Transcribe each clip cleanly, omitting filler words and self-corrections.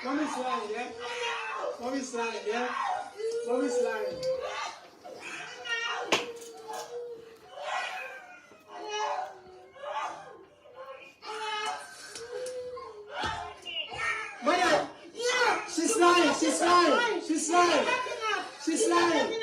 Mommy's lying, yeah? Mommy's lying, yeah? Mommy's lying. Mother, she's lying, she's lying, she's lying. She's lying.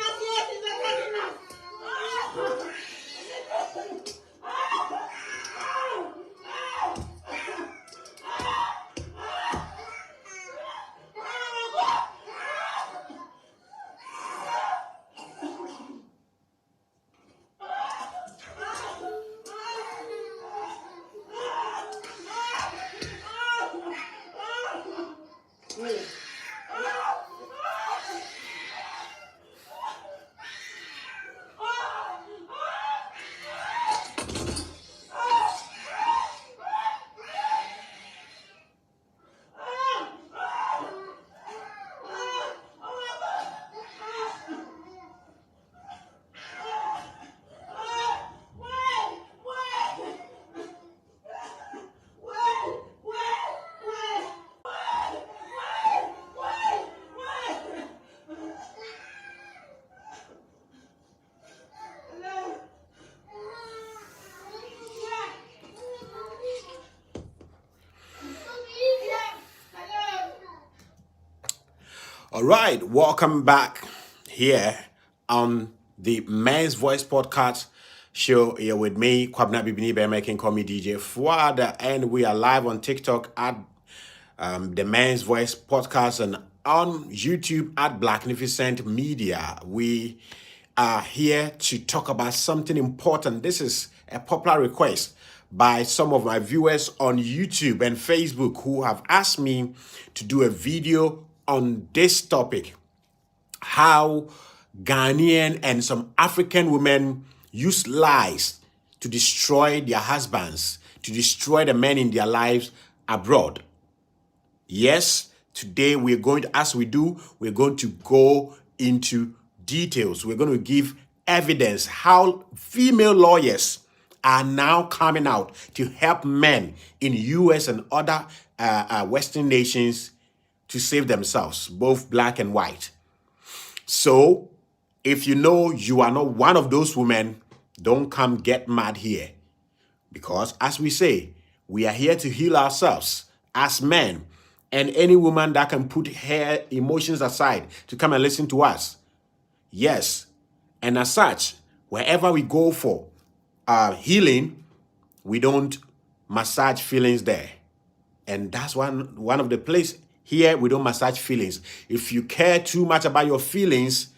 All right, welcome back here on the Men's Voice Podcast show here with me, Kwabna Bibini Bear, making call me DJ Fuad, and we are live on TikTok at the Men's Voice Podcast and on YouTube at Blacknificent Media. We are here to talk about something important. This is a popular request by some of my viewers on YouTube and Facebook who have asked me to do a video on this topic: how Ghanaian and some African women use lies to destroy their husbands, to destroy the men in their lives abroad. Yes, today we're going to, as we do, we're going to go into details. We're going to give evidence how female lawyers are now coming out to help men in US and other Western nations to save themselves, both black and white. So if you know you are not one of those women, don't come get mad here. Because as we say, we are here to heal ourselves as men. And any woman that can put her emotions aside to come and listen to us. Yes. And as such, wherever we go for healing, we don't massage feelings there. And that's one of the places. Here, we don't massage feelings. If you care too much about your feelings,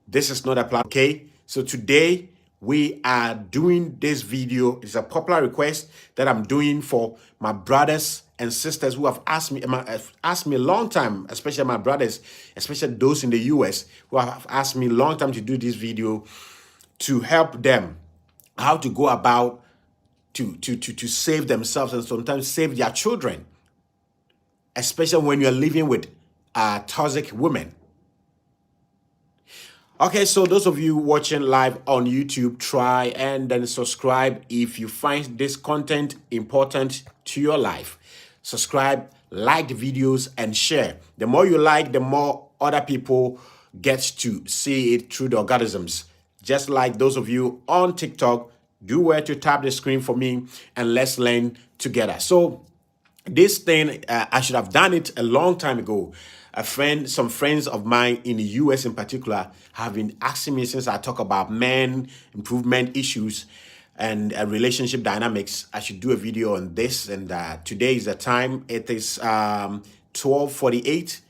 this is not a plan, okay? So today, we are doing this video. It's a popular request that I'm doing for my brothers and sisters who have asked me a long time, especially my brothers, especially those in the US, who have asked me a long time to do this video to help them how to go about to save themselves and sometimes save their children, especially when you're living with toxic women. Okay, so those of you watching live on YouTube, try and then subscribe if you find this content important to your life. Subscribe, like the videos, and share. The more you like, the more other people get to see it through the algorithms. Just like those of you on TikTok, do where to tap the screen for me and let's learn together. So this thing, I should have done it a long time ago. Some friends of mine in the US in particular have been asking me since I talk about men improvement issues and relationship dynamics. I should do a video on this, and today is the time. It is 12:48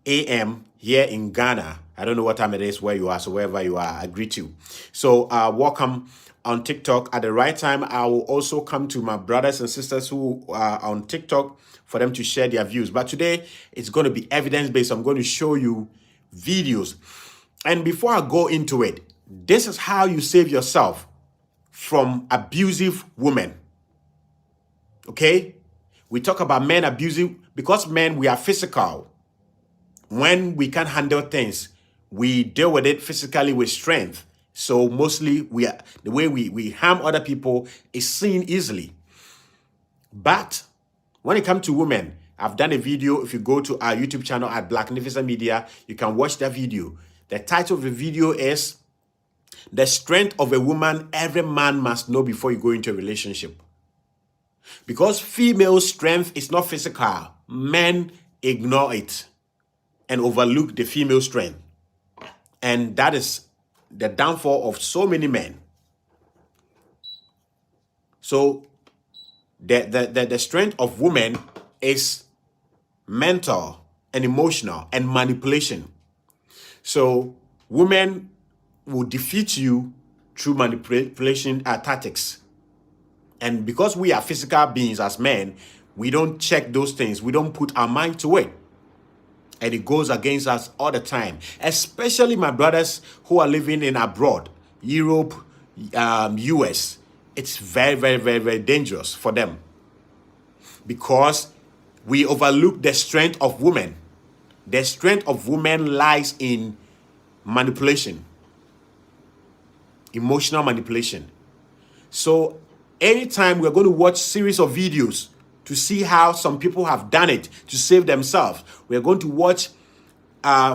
a.m. here in Ghana. I don't know what time it is where you are, so wherever you are, I greet you. So welcome on TikTok. At the right time, I will also come to my brothers and sisters who are on TikTok for them to share their views. But today, it's going to be evidence-based. I'm going to show you videos. And before I go into it, this is how you save yourself from abusive women. Okay? We talk about men abusive because men, we are physical. When we can't handle things, we deal with it physically with strength. So mostly the way we harm other people is seen easily. But when it comes to women, I've done a video. If you go to our YouTube channel at Blacknificent Media, you can watch that video. The title of the video is The Strength of a Woman Every Man Must Know Before You Go Into a Relationship. Because female strength is not physical, men ignore it and overlook the female strength. And that is the downfall of so many men. So the strength of women is mental and emotional and manipulation. So women will defeat you through manipulation tactics. And because we are physical beings as men, we don't check those things. We don't put our mind to it. And it goes against us all the time. Especially my brothers who are living in abroad, Europe, US. It's very, very, very, very dangerous for them. Because we overlook the strength of women. The strength of women lies in manipulation. Emotional manipulation. So anytime we're going to watch series of videos to see how some people have done it to save themselves, we're going to watch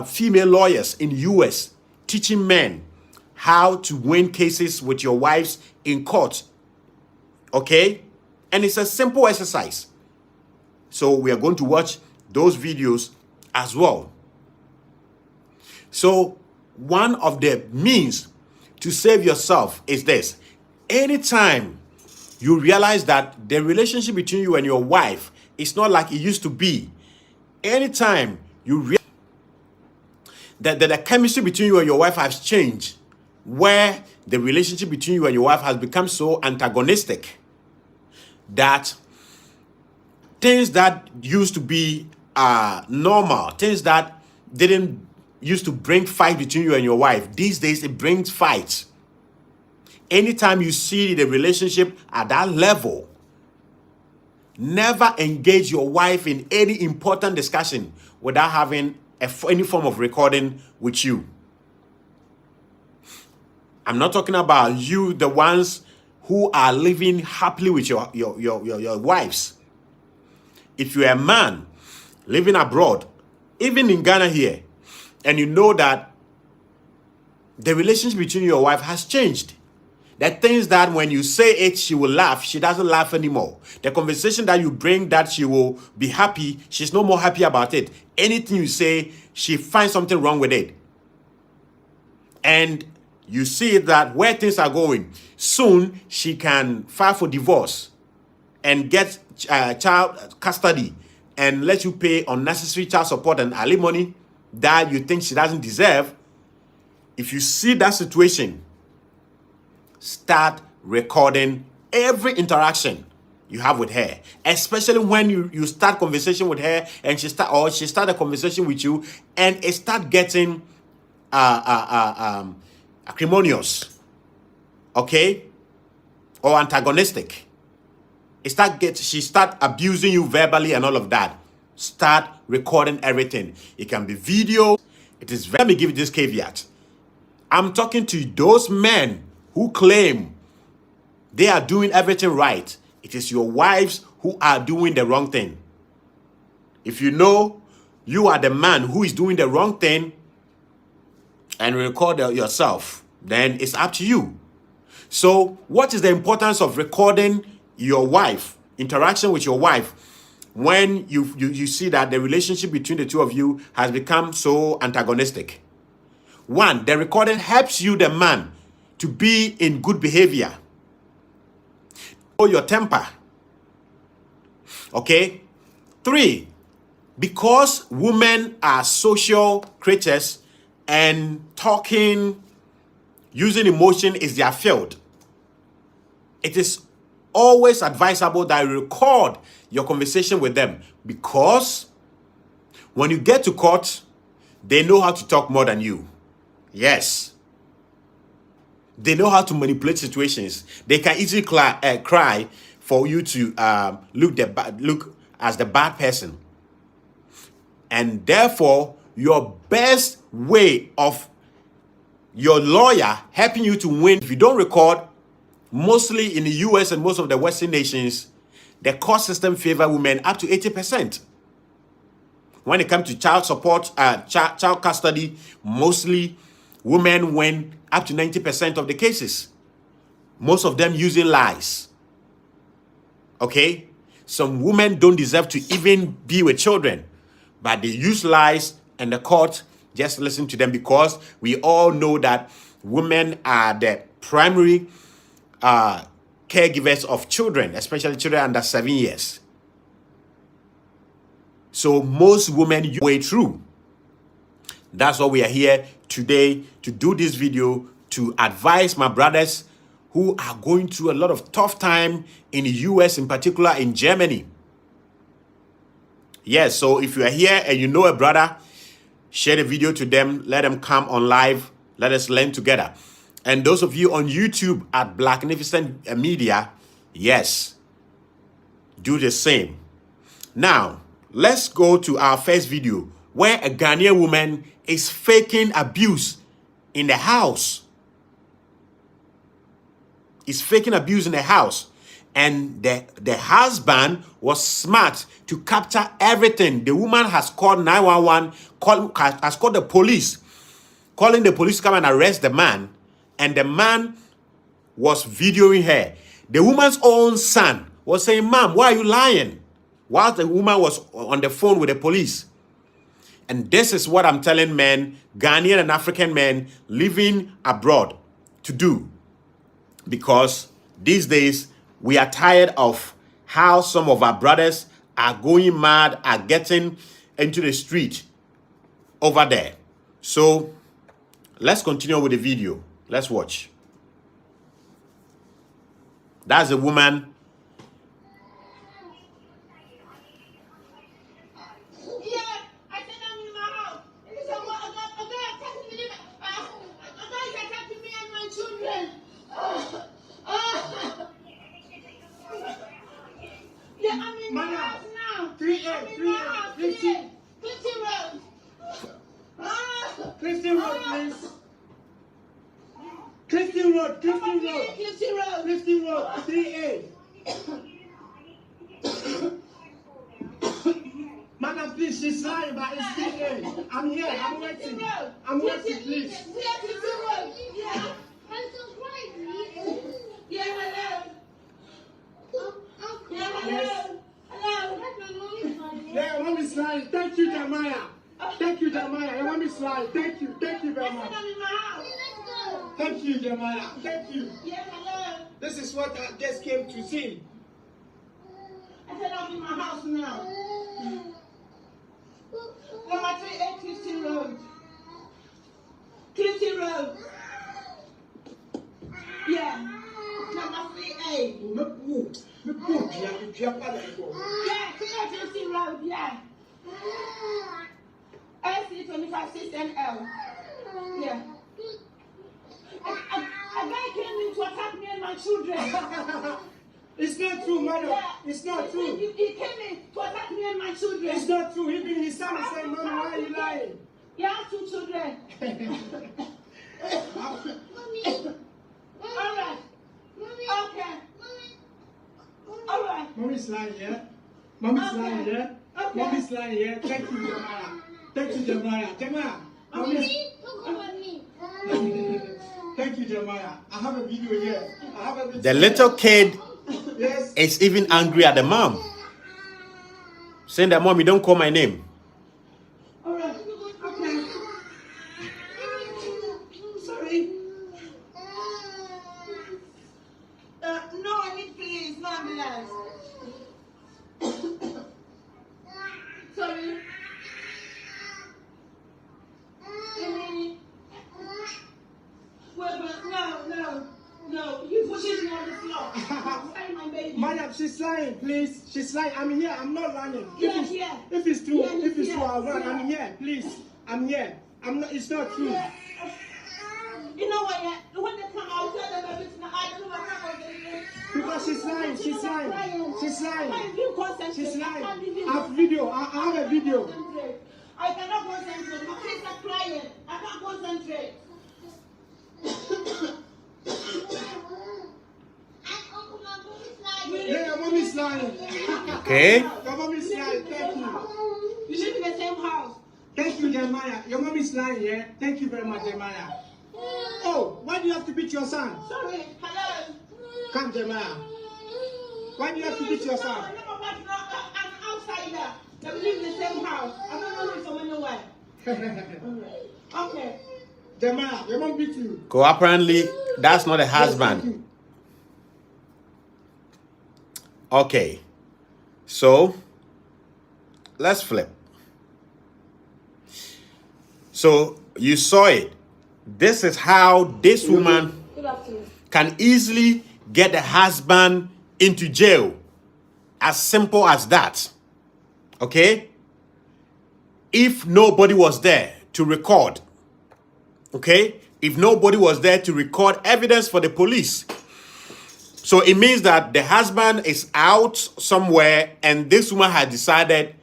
female lawyers in US teaching men how to win cases with your wives in court. Okay? And it's a simple exercise. So we are going to watch those videos as well. So one of the means to save yourself is this. Anytime you realize that the relationship between you and your wife is not like it used to be, anytime you realize that the chemistry between you and your wife has changed, where the relationship between you and your wife has become so antagonistic that things that used to be normal, things that didn't used to bring fight between you and your wife, these days it brings fights. Anytime you see the relationship at that level, never engage your wife in any important discussion without having any form of recording with you. I'm not talking about you, the ones who are living happily with your wives. If you're a man living abroad, even in Ghana here, and you know that the relationship between your wife has changed, that things that when you say it, she will laugh, she doesn't laugh anymore. The conversation that you bring that she will be happy, she's no more happy about it. Anything you say, she finds something wrong with it. And you see that where things are going, soon she can file for divorce and get child custody and let you pay unnecessary child support and alimony that you think she doesn't deserve. If you see that situation, start recording every interaction you have with her, especially when you start conversation with her and she start a conversation with you and it start getting acrimonious, okay, or antagonistic. She start abusing you verbally and all of that. Start recording everything. It can be video. Let me give you this caveat. I'm talking to those men who claim they are doing everything right. It is your wives who are doing the wrong thing. If you know you are the man who is doing the wrong thing and record yourself, then it's up to you. So what is the importance of recording your wife, interaction with your wife, when you see that the relationship between the two of you has become so antagonistic? One, the recording helps you, the man, to be in good behavior. Know your temper. Okay? 3, because women are social creatures and talking, using emotion is their field, it is always advisable that you record your conversation with them, because when you get to court, they know how to talk more than you. Yes. They know how to manipulate situations. They can easily cry for you to look as the bad person. And therefore, your best way of your lawyer helping you to win, if you don't record, mostly in the US and most of the Western nations, the court system favor women up to 80%. when it comes to child support, child custody, mostly women win up to 90% of the cases. Most of them using lies. Okay? Some women don't deserve to even be with children, but they use lies and the court just listen to them, because we all know that women are the primary caregivers of children, especially children under 7 years. So most women use way through. That's why we are here today, to do this video, to advise my brothers who are going through a lot of tough time in the US, in particular in Germany. Yes, so if you are here and you know a brother, share the video to them, let them come on live, let us learn together. And those of you on YouTube at Blacknificent Media, yes, do the same. Now, let's go to our first video, where a Ghanaian woman is faking abuse in the house. Is faking abuse in the house. And the husband was smart to capture everything. The woman has called 911, has called the police, calling the police to come and arrest the man. And the man was videoing her. The woman's own son was saying, "Mom, why are you lying?" Whilst the woman was on the phone with the police. And this is what I'm telling men, Ghanaian and African men living abroad, to do. Because these days, we are tired of how some of our brothers are going mad, are getting into the street over there. So, let's continue with the video. Let's watch. That's a woman. Clifton Road, please. Clifton Road, Clifton Road. Clifton Road, 3A. Madam, please, she's lying, but it's 3A. I'm here, I'm waiting. I'm waiting, please. Yeah. Yeah, hello. Yeah, hello. Hello. Yeah, your mom is lying. Thank you, Jeremiah. Thank you, Jeremiah. Your mom is lying. Thank you very much. Thank you, Jeremiah. Thank you. Yeah, hello. This is what I just came to see. I said I'm in my house now. Number 3A Clifton Road. Clifton Road. Yeah. Number 3A. Yeah, Clifton Road, yeah. SC 256NL. Yeah. A guy came in to attack me and my children. It's not true, madam. Yeah. It's not true. He came in to attack me and my children. It's not true. Even his son is saying, "Mom, why are you lying?" You have 2 children. Mommy. All right. Mommy. Okay. All right. Mommy's lying, yeah? Mommy's Okay. lying, yeah? Okay. Mommy's lying, yeah? Thank you, Jeremiah. Thank you, Jeremiah. Jeremiah. Mommy's... Mommy, look over me. Thank you, Jeremiah. I have a video here. I have everything. The little kid Yes. is even angry at the mom, saying that, "Mommy, don't call my name." All right. Okay. Sorry. No, I need please. No ambulance. Sorry. No. You pushing me on the floor. Sorry, my baby. Madam, she's lying, please. She's lying. I'm here. I'm not lying. Yeah, yeah. If it's true, Yeah, if it's yeah, true, I'll run. yeah. I'm here, please. I'm here. I'm not. It's not true. Yeah. You know what? Yeah? When they come, I'll tell them everything. I don't know what happened. Because she's lying. She's lying. She's lying. I can't even concentrate. She's I lying. can't even I have video. I have a video. concentrate. I cannot concentrate. My kids are crying. I can't concentrate. Yeah, your mom is lying. Okay? Your mom is lying. Thank you. You should be the same Thank you, Jeremiah. Your mom is lying here. Thank you very much, Jeremiah. Oh, why do you have to beat your son? Sorry. Hello. Come, Jeremiah. Why do you have to beat your son? No, I'm outsider. They live in the same house. I don't know him from anywhere. Okay. Jeremiah, your mom beat you. So apparently, that's not a Yes, husband. thank you. Okay. So, let's flip. So, you saw it. This is how this woman Good afternoon. can easily get the husband into jail. As simple as that. Okay? If nobody was there to record. Okay? If nobody was there to record evidence for the police. So it means that the husband is out somewhere and this woman has decided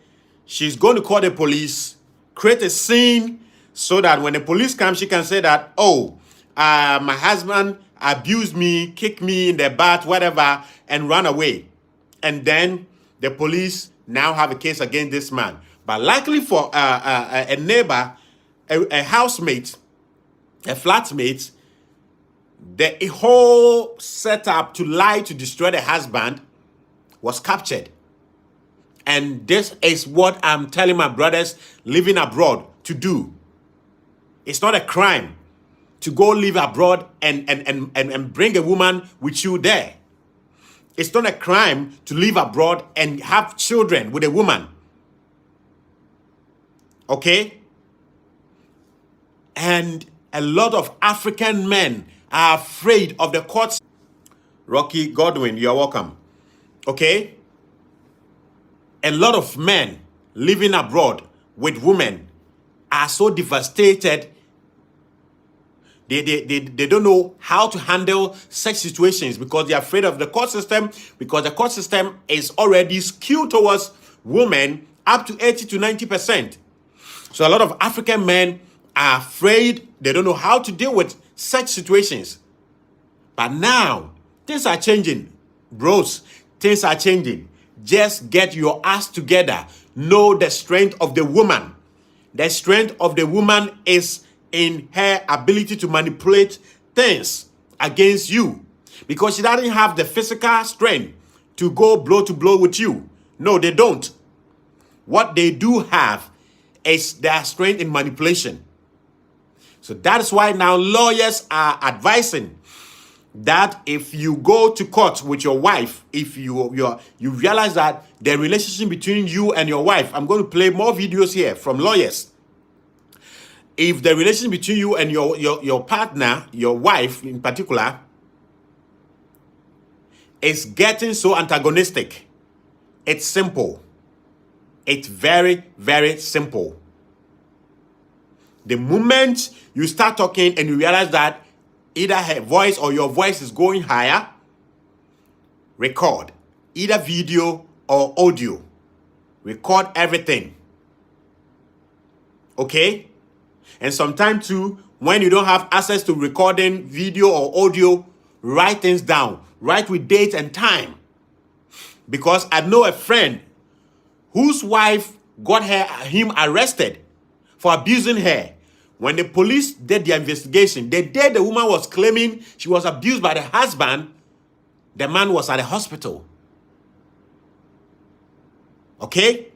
she's going to call the police, create a scene so that when the police come, she can say that, oh, my husband abused me, kicked me in the butt, whatever, and run away. And then the police now have a case against this man. But luckily for a neighbor, a housemate, a flatmate, the whole setup to lie to destroy the husband was captured. And this is what I'm telling my brothers living abroad to do. It's not a crime to go live abroad and bring a woman with you there. It's not a crime to live abroad and have children with a woman. Okay? And a lot of African men are afraid of the courts. Rocky Godwin, you're welcome. Okay? A lot of men living abroad with women are so devastated. They don't know how to handle such situations because they're afraid of the court system, because the court system is already skewed towards women up to 80 to 90%. So a lot of African men are afraid. They don't know how to deal with such situations. But now, things are changing. Bros, things are changing. Just get your ass together. Know the strength of the woman. The strength of the woman is in her ability to manipulate things against you. Because she doesn't have the physical strength to go blow to blow with you. No, they don't. What they do have is their strength in manipulation. So that's why now lawyers are advising that if you go to court with your wife, if you realize that the relationship between you and your wife, I'm going to play more videos here from lawyers. If the relationship between you and your partner, your wife in particular, is getting so antagonistic, it's simple. It's very, very simple. The moment you start talking and you realize that either her voice or your voice is going higher, record. Either video or audio. Record everything. Okay? And sometimes too, when you don't have access to recording video or audio, write things down. Write with date and time. Because I know a friend whose wife got him arrested for abusing her. When the police did their investigation, the day the woman was claiming she was abused by the husband, the man was at the hospital. Okay?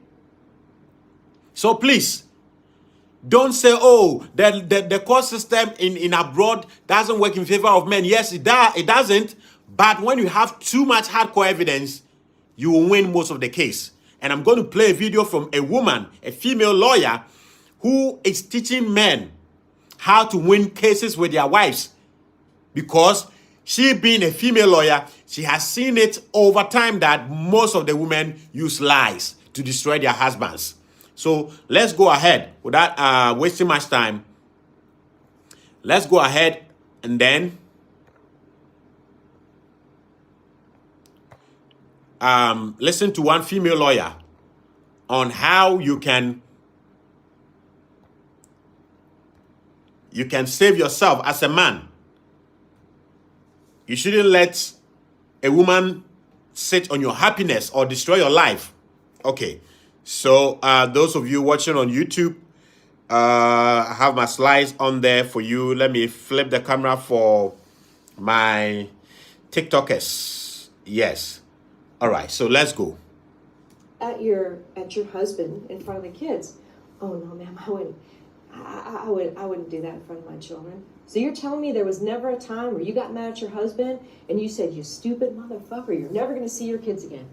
So please, don't say, oh, the court system in abroad doesn't work in favor of men. Yes, it doesn't. But when you have too much hardcore evidence, you will win most of the case. And I'm going to play a video from a woman, a female lawyer, who is teaching men how to win cases with their wives. Because she being a female lawyer, she has seen it over time that most of the women use lies to destroy their husbands. So let's go ahead without wasting much time. Let's go ahead and then listen to one female lawyer on how you can save yourself as a man. You shouldn't let a woman sit on your happiness or destroy your life. Okay, so those of you watching on YouTube, I have my slides on there for you. Let me flip the camera for my TikTokers. Yes. All right, so let's go. At your husband in front of the kids. Oh no, ma'am, I wouldn't do that in front of my children. So you're telling me there was never a time where you got mad at your husband and you said, "You stupid motherfucker, you're never gonna see your kids again."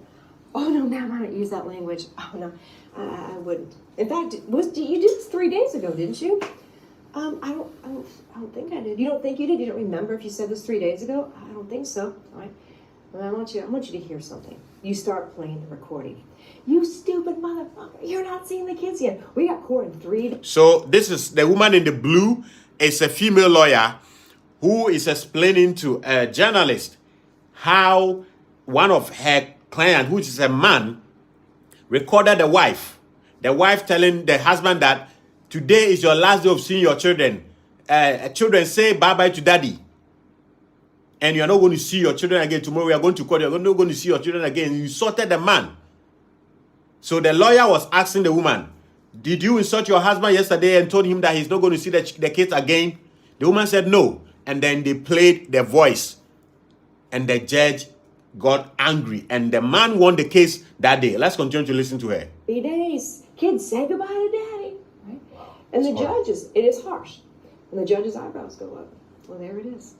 Oh no, ma'am, I don't use that language. Oh no, I wouldn't. In fact, you did this 3 days ago, didn't you? I don't think I did. You don't think you did? You don't remember if you said this 3 days ago? I don't think so. All right. Well, I want you to hear something. You start playing the recording. You stupid motherfucker! You're not seeing the kids yet. We got court in 3 days. So this is the woman in the blue. Is a female lawyer who is explaining to a journalist how one of her clients, which is a man, recorded the wife. The wife telling the husband that today is your last day of seeing your children. Children, say bye-bye to daddy. And you're not going to see your children again. Tomorrow we are going to court. You're not going to see your children again. You insulted the man. So the lawyer was asking the woman, did you insult your husband yesterday and told him that he's not going to see the kids again? The woman said no. And then they played the voice. And the judge got angry. And the man won the case that day. Let's continue to listen to her. 3 days. Kids, say goodbye to daddy. Right? And the judges, it is harsh. And the judge's eyebrows go up. Well, there it is.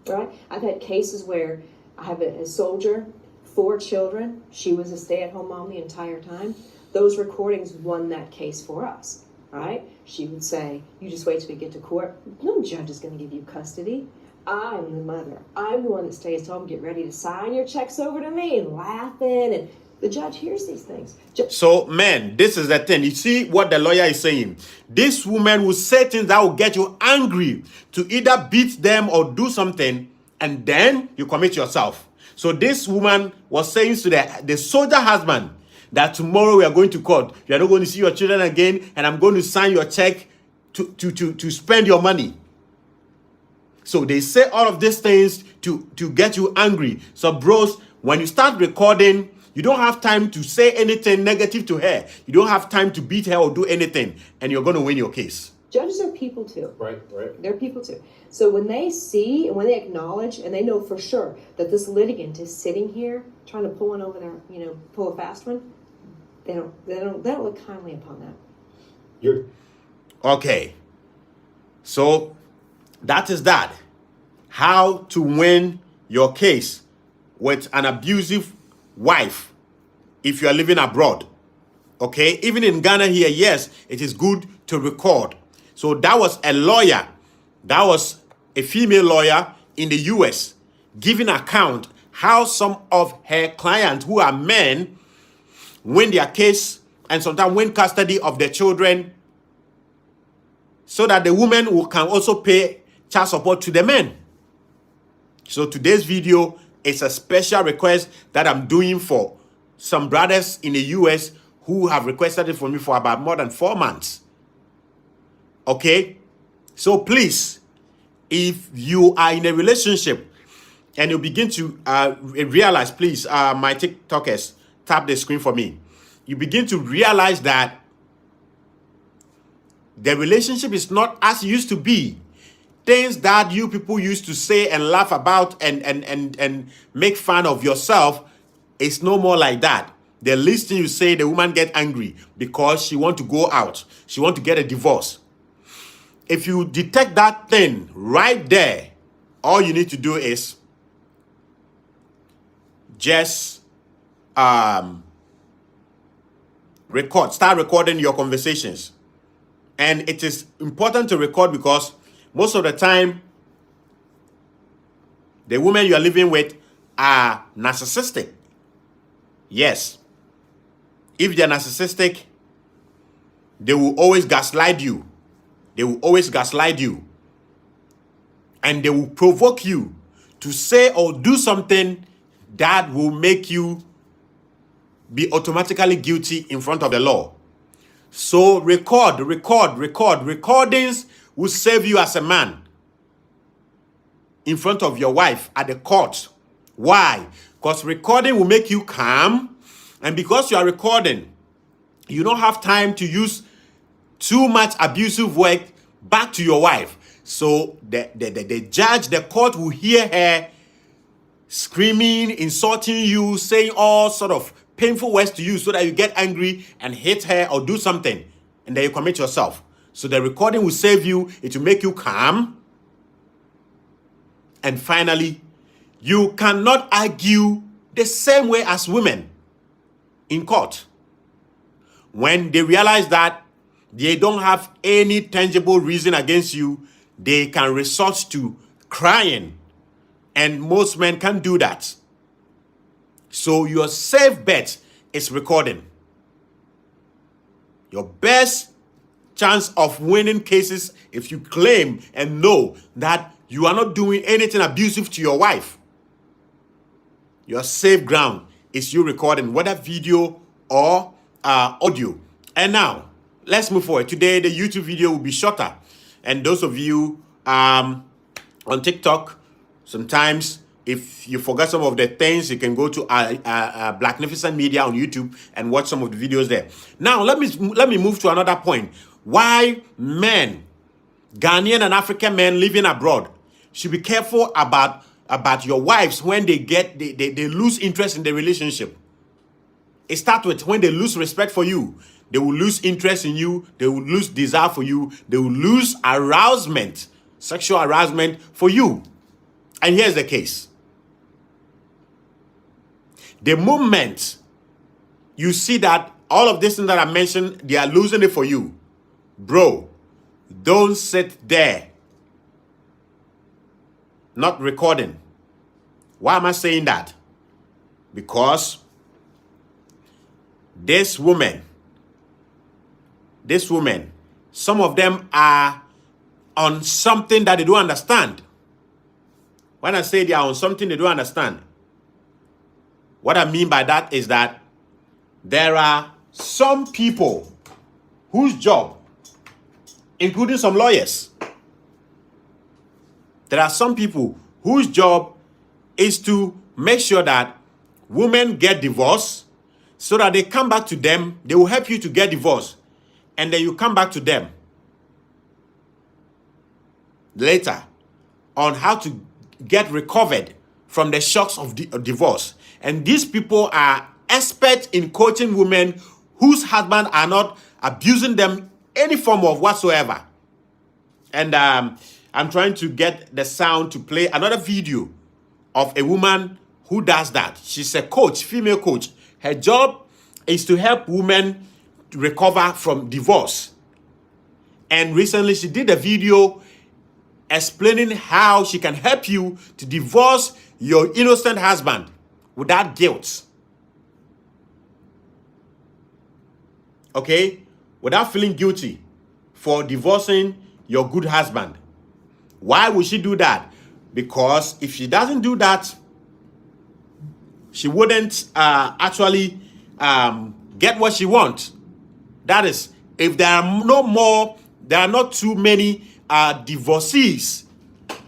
Right? I've had cases where I have a soldier, 4 children. She was a stay-at-home mom the entire time. Those recordings won that case for us. Right? She would say, you just wait till we get to court. No judge is going to give you custody. I'm the mother. I'm the one that stays home. Get ready to sign your checks over to me and laughing. And the judge hears these things. So, man, this is the thing. You see what the lawyer is saying. This woman will say things that will get you angry to either beat them or do something, and then you commit yourself. So this woman was saying to the soldier husband that tomorrow we are going to court. You are not going to see your children again, and I'm going to sign your check to spend your money. So they say all of these things to get you angry. So bros, when you start recording, you don't have time to say anything negative to her. You don't have time to beat her or do anything, and you're going to win your case. Judges are people too. Right. They're people too. So when they see and when they acknowledge and they know for sure that this litigant is sitting here trying to pull one over there, pull a fast one, they don't look kindly upon that. Okay. So that is that. How to win your case with an abusive wife if you are living abroad. Okay? Even in Ghana here, yes, it is good to record. So that was a lawyer. That was a female lawyer in the US giving account how some of her clients who are men win their case and sometimes win custody of their children so that the women can also pay child support to the men. So today's video is a special request that I'm doing for some brothers in the US who have requested it from me for about more than 4 months. Okay? So please, if you are in a relationship and you begin to realize, please, my TikTokers, tap the screen for me. You begin to realize that the relationship is not as it used to be. Things that you people used to say and laugh about and make fun of yourself, it's no more like that. The least thing you say, the woman get angry because she want to go out. She want to get a divorce. If you detect that thing right there, all you need to do is just start recording your conversations. And it is important to record because most of the time, the women you are living with are narcissistic. Yes. If they're narcissistic, they will always gaslight you. They will always gaslight you. And they will provoke you to say or do something that will make you be automatically guilty in front of the law. So record. Recordings will save you as a man in front of your wife at the court. Why? Because recording will make you calm. And because you are recording, you don't have time to too much abusive work back to your wife. So the judge, the court will hear her screaming, insulting you, saying all sort of painful words to you so that you get angry and hit her or do something. And then you commit yourself. So the recording will save you. It will make you calm. And finally, you cannot argue the same way as women in court. When they realize that they don't have any tangible reason against you, they can resort to crying. And most men can't do that. So your safe bet is recording. Your best chance of winning cases if you claim and know that you are not doing anything abusive to your wife. Your safe ground is you recording, whether video or audio. And now, let's move forward. Today, the YouTube video will be shorter. And those of you on TikTok, sometimes if you forgot some of the things, you can go to Blacknificent Media on YouTube and watch some of the videos there. Now, let me move to another point. Why men, Ghanaian and African men living abroad, should be careful about your wives when they lose interest in the relationship. It starts with when they lose respect for you. They will lose interest in you. They will lose desire for you. They will lose arousement, sexual arousement for you. And here's the case. The moment you see that all of this thing that I mentioned, they are losing it for you, bro, don't sit there not recording. Why am I saying that? Because this woman, some of them are on something that they don't understand. When I say they are on something they don't understand, what I mean by that is that there are some people whose job, including some lawyers, there are some people whose job is to make sure that women get divorced so that they come back to them. They will help you to get divorced. And then you come back to them later on how to get recovered from the shocks of divorce. And these people are experts in coaching women whose husbands are not abusing them any form of whatsoever. And I'm trying to get the sound to play another video of a woman who does that. She's a coach, female coach. Her job is to help women to recover from divorce. And recently she did a video explaining how she can help you to divorce your innocent husband without guilt. Okay? Without feeling guilty for divorcing your good husband. Why would she do that? Because if she doesn't do that, she wouldn't actually get what she wants. That is, if there are not too many divorcees,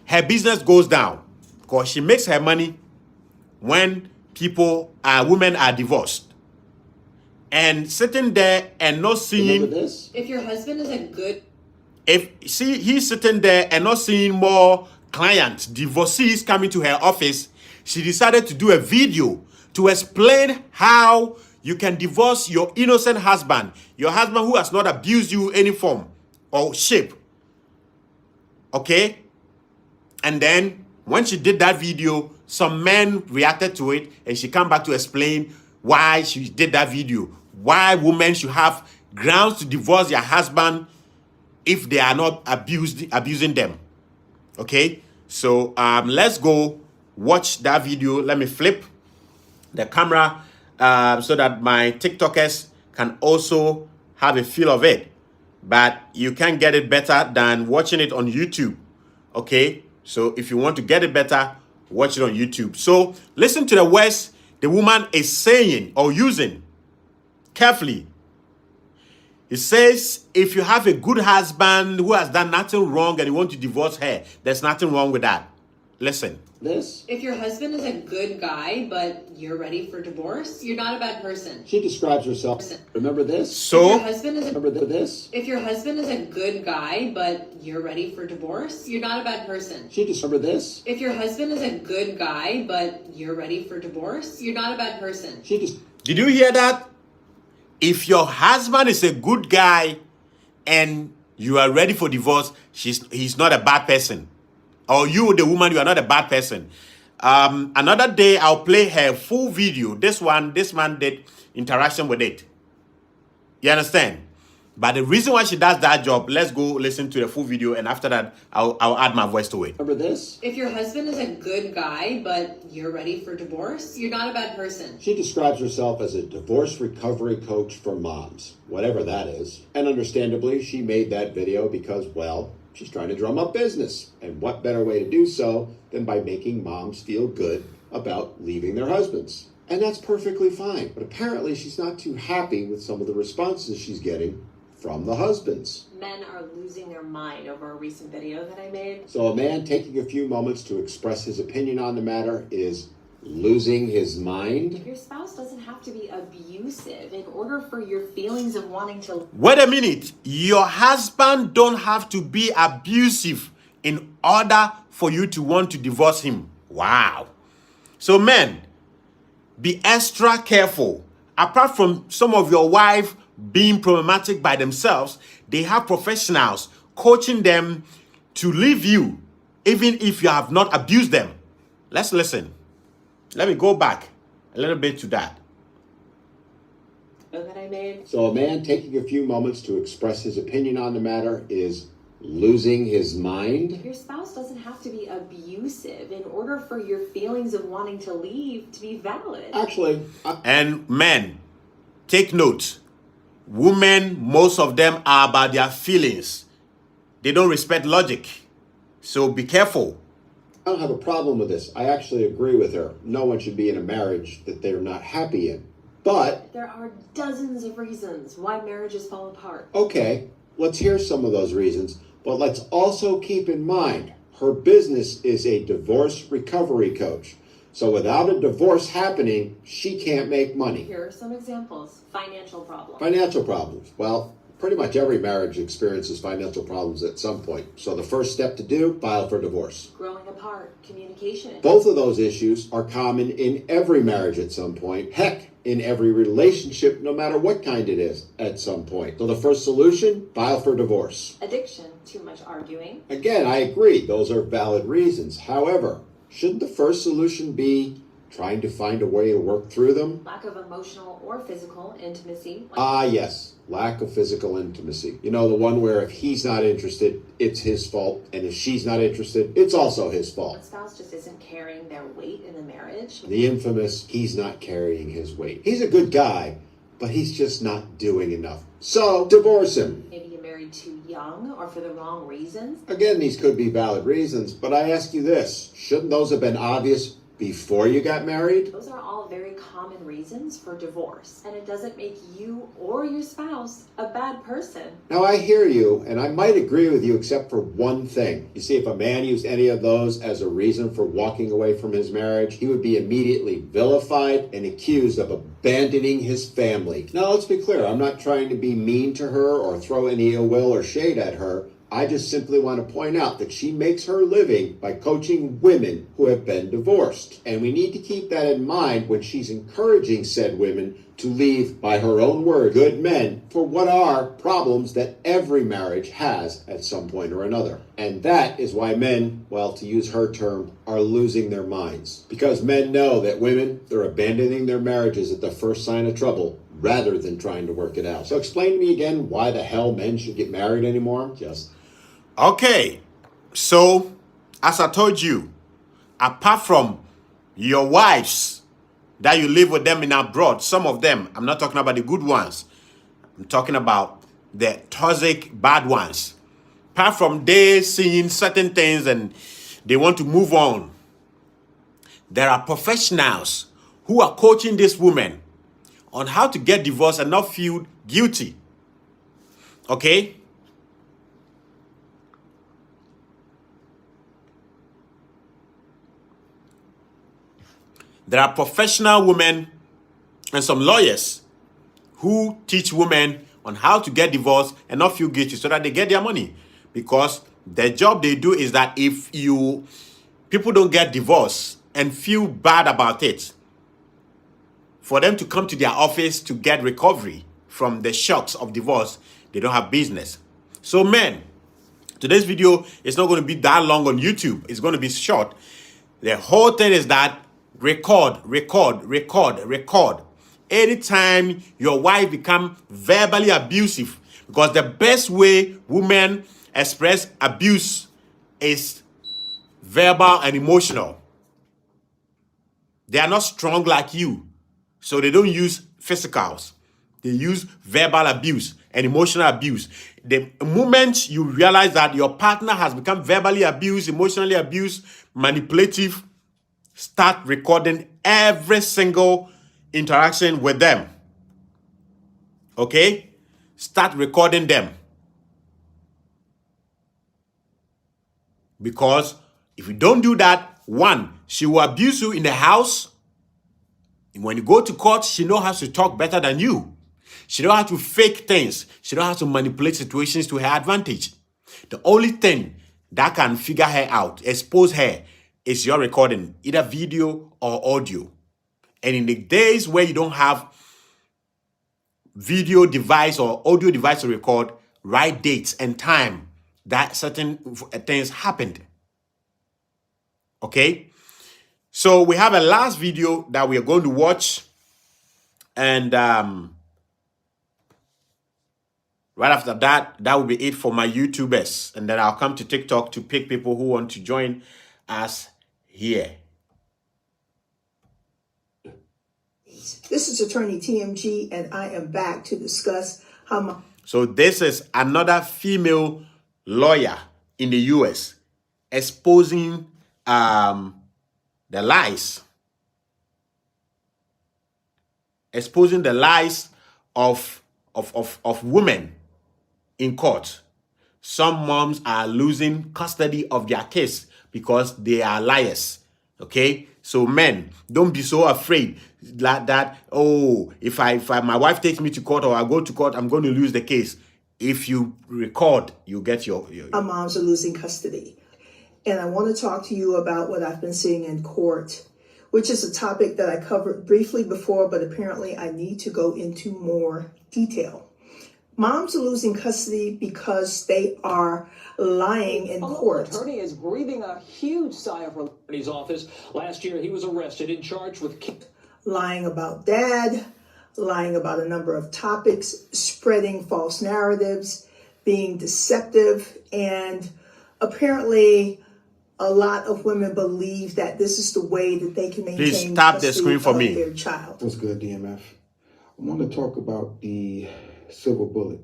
her business goes down because she makes her money when women are divorced. And sitting there and not seeing, If your husband is a good, he's sitting there and not seeing more clients, divorcees coming to her office, she decided to do a video to explain how you can divorce your innocent husband, your husband who has not abused you any form or shape. Okay? And then when she did that video, some men reacted to it and she came back to explain why she did that video. Why women should have grounds to divorce their husband if they are not abusing them. Okay? So let's go watch that video. Let me flip the camera so that my TikTokers can also have a feel of it. But you can get it better than watching it on YouTube. Okay? So if you want to get it better, watch it on YouTube. So listen to the words the woman is saying or using carefully. It says, if you have a good husband who has done nothing wrong and you want to divorce her, there's nothing wrong with that. Listen. this? If your husband is a good guy, but you're ready for divorce, you're not a bad person. She describes herself. Remember this? If your So, husband is a Remember this? If your husband is a good guy, but you're ready for divorce, you're not a bad person. She just remember this? If your husband is a good guy, but you're ready for divorce, you're not a bad person. She just did you hear that? If your husband is a good guy and you are ready for divorce, he's not a bad person. Or you, the woman, you are not a bad person. Another day, I'll play her full video. This man did interaction with it. You understand? But the reason why she does that job, let's go listen to the full video, and after that, I'll add my voice to it. remember this? If your husband is a good guy, but you're ready for divorce, you're not a bad person. She describes herself as a divorce recovery coach for moms, whatever that is. And understandably, she made that video because, well, she's trying to drum up business. And what better way to do so than by making moms feel good about leaving their husbands? And that's perfectly fine. But apparently she's not too happy with some of the responses she's getting from the husbands. Men are losing their mind over a recent video that I made. So a man taking a few moments to express his opinion on the matter is losing his mind? Your spouse doesn't have to be abusive in order for your feelings of wanting to... Wait a minute. Your husband don't have to be abusive in order for you to want to divorce him. Wow. So men, be extra careful. Apart from some of your wife being problematic by themselves, they have professionals coaching them to leave you, even if you have not abused them. Let's listen. Let me go back a little bit to that. That I made. So a man taking a few moments to express his opinion on the matter is losing his mind? Your spouse doesn't have to be abusive in order for your feelings of wanting to leave to be valid. Actually, And men, take note. Women, most of them are about their feelings. They don't respect logic. So be careful. I don't have a problem with this. I actually agree with her. No one should be in a marriage that they're not happy in. But, There are dozens of reasons why marriages fall apart. okay, let's hear some of those reasons. But let's also keep in mind, her business is a divorce recovery coach. So without a divorce happening, she can't make money. Here are some examples. Financial problems. Financial problems. Well, pretty much every marriage experiences financial problems at some point. So the first step to do, file for divorce. Growing apart. Communication. Both of those issues are common in every marriage at some point. Heck, in every relationship, no matter what kind it is, at some point. So the first solution, file for divorce. Addiction. Too much arguing. Again, I agree. Those are valid reasons. However, shouldn't the first solution be trying to find a way to work through them? Lack of emotional or physical intimacy. Ah, yes. Lack of physical intimacy. You know, the one where if he's not interested, it's his fault. And if she's not interested, it's also his fault. One spouse just isn't carrying their weight in the marriage. The infamous, he's not carrying his weight. He's a good guy, but he's just not doing enough. So, divorce him. Maybe you're married too young or for the wrong reasons. Again, these could be valid reasons, but I ask you this. Shouldn't those have been obvious before you got married? Those are all very common reasons for divorce. And it doesn't make you or your spouse a bad person. Now, I hear you, and I might agree with you except for one thing. You see, if a man used any of those as a reason for walking away from his marriage, he would be immediately vilified and accused of abandoning his family. Now, let's be clear. I'm not trying to be mean to her or throw any ill will or shade at her. I just simply want to point out that she makes her living by coaching women who have been divorced. And we need to keep that in mind when she's encouraging said women to leave, by her own word, good men for what are problems that every marriage has at some point or another. And that is why men, well, to use her term, are losing their minds. Because men know that women, they're abandoning their marriages at the first sign of trouble, rather than trying to work it out. So explain to me again why the hell men should get married anymore? Okay. So, as I told you, apart from your wives that you live with them in abroad, some of them, I'm not talking about the good ones. I'm talking about the toxic bad ones. Apart from they seeing certain things and they want to move on, there are professionals who are coaching this woman on how to get divorced and not feel guilty. Okay? There are professional women and some lawyers who teach women on how to get divorced and not feel guilty so that they get their money. Because the job they do is that if people don't get divorced and feel bad about it, for them to come to their office to get recovery from the shocks of divorce, they don't have business. So men, today's video is not going to be that long on YouTube. It's going to be short. The whole thing is that record. Anytime your wife become verbally abusive, because the best way women express abuse is verbal and emotional. They are not strong like you, so they don't use physicals. They use verbal abuse and emotional abuse. The moment you realize that your partner has become verbally abused, emotionally abused, manipulative, start recording every single interaction with them. Okay? Start recording them. Because if you don't do that, one, she will abuse you in the house. When you go to court, she knows how to talk better than you. She knows how to fake things. She knows how to manipulate situations to her advantage. The only thing that can figure her out, expose her, is your recording, either video or audio. And in the days where you don't have video device or audio device to record, write dates and time that certain things happened. Okay? So we have a last video that we are going to watch. And right after that, that will be it for my YouTubers. And then I'll come to TikTok to pick people who want to join us here. This is Attorney TMG, and I am back to discuss how my... So this is another female lawyer in the US exposing the lies. Exposing the lies of women in court. Some moms are losing custody of their case because they are liars. Okay? So men, don't be so afraid that oh, if my wife takes me to court or I go to court, I'm going to lose the case. If you record, you get your Our moms are losing custody. And I want to talk to you about what I've been seeing in court, which is a topic that I covered briefly before, but apparently I need to go into more detail. Moms are losing custody because they are lying in court. The attorney is breathing a huge sigh of relief in his office. Last year, he was arrested and charged with lying about dad, lying about a number of topics, spreading false narratives, being deceptive, and apparently a lot of women believe that this is the way that they can maintain Please tap the custody screen for of me. their child. What's good, DMF? I want to talk about the silver bullet.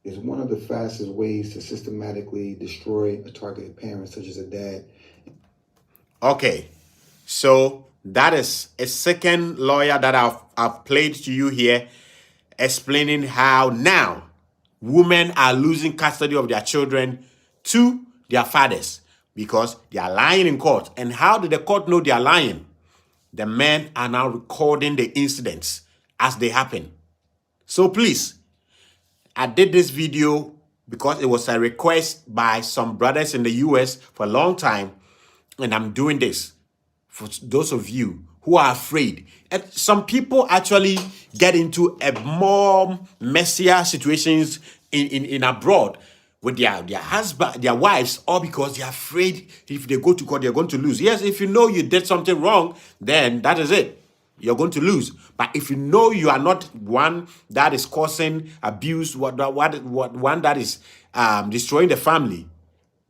It's one of the fastest ways to systematically destroy a targeted parent, such as a dad. Okay, so that is a second lawyer that I've played to you here, explaining how now women are losing custody of their children to their fathers because they are lying in court. And how did the court know they are lying? The men are now recording the incidents as they happen. So please, I did this video because it was a request by some brothers in the US for a long time. And I'm doing this for those of you who are afraid. And some people actually get into a more messier situations in abroad with their husband, their wives, all because they're afraid if they go to court, they're going to lose. Yes, if you know you did something wrong, then that is it. You're going to lose. But if you know you are not one that is causing abuse, one that is destroying the family,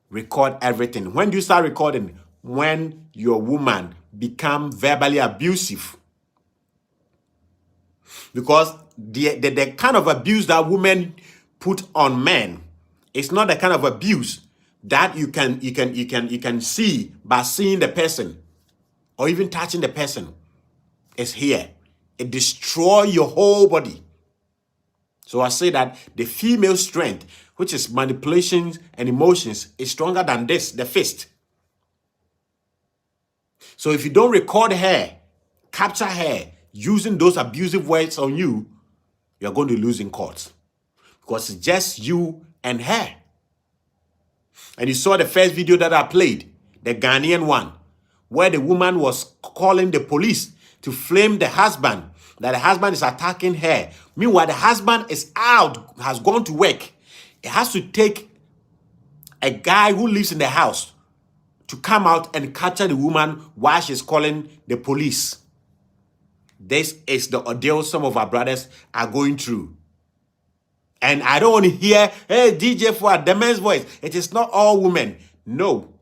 record everything. When do you start recording? When your woman become verbally abusive. Because the kind of abuse that women put on men is not the kind of abuse that you can see by seeing the person or even touching the person. It's here. It destroys your whole body. So I say that the female strength, which is manipulations and emotions, is stronger than this, the fist. So if you don't record her capture her using those abusive words on you, you're going to lose in court. Because it's just you and her. And you saw the first video that I played, the Ghanaian one, where the woman was calling the police to flame the husband, that the husband is attacking her. Meanwhile, the husband is out, has gone to work. It has to take a guy who lives in the house to come out and capture the woman while she's calling the police. This is the ordeal some of our brothers are going through. And I don't want to hear, hey, DJ Fuad, the man's voice. It is not all women. No,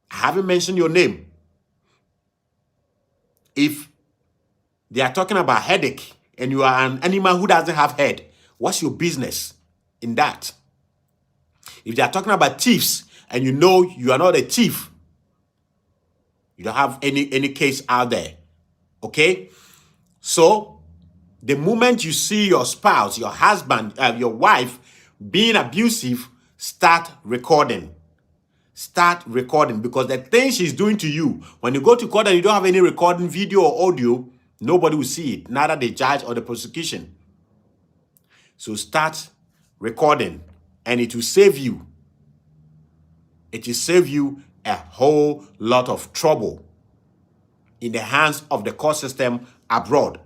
I haven't mentioned your name. If they are talking about headache and you are an animal who doesn't have head, what's your business in that? If they are talking about thieves and you know you are not a thief, you don't have any case out there. Okay? So, the moment you see your spouse, your husband, your wife being abusive, start recording. Start recording, because the thing she's doing to you, when you go to court and you don't have any recording video or audio, nobody will see it, neither the judge or the prosecution. So start recording, and it will save you. It will save you a whole lot of trouble in the hands of the court system abroad.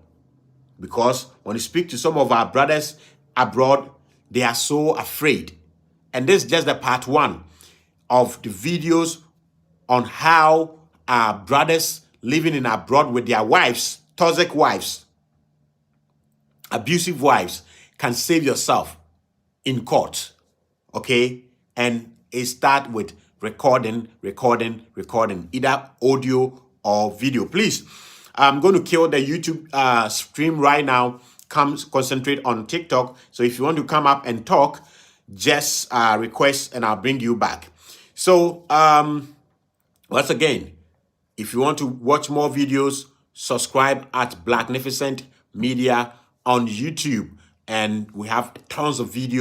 Because when you speak to some of our brothers abroad, they are so afraid. And this is just the part one of the videos on how our brothers living in abroad with their wives, toxic wives, abusive wives, can save yourself in court. Okay? And it starts with recording, either audio or video. Please, I'm going to kill the YouTube stream right now. Come concentrate on TikTok. So if you want to come up and talk, just request and I'll bring you back. So, once again, if you want to watch more videos, subscribe at Blacknificent Media on YouTube. And we have tons of videos.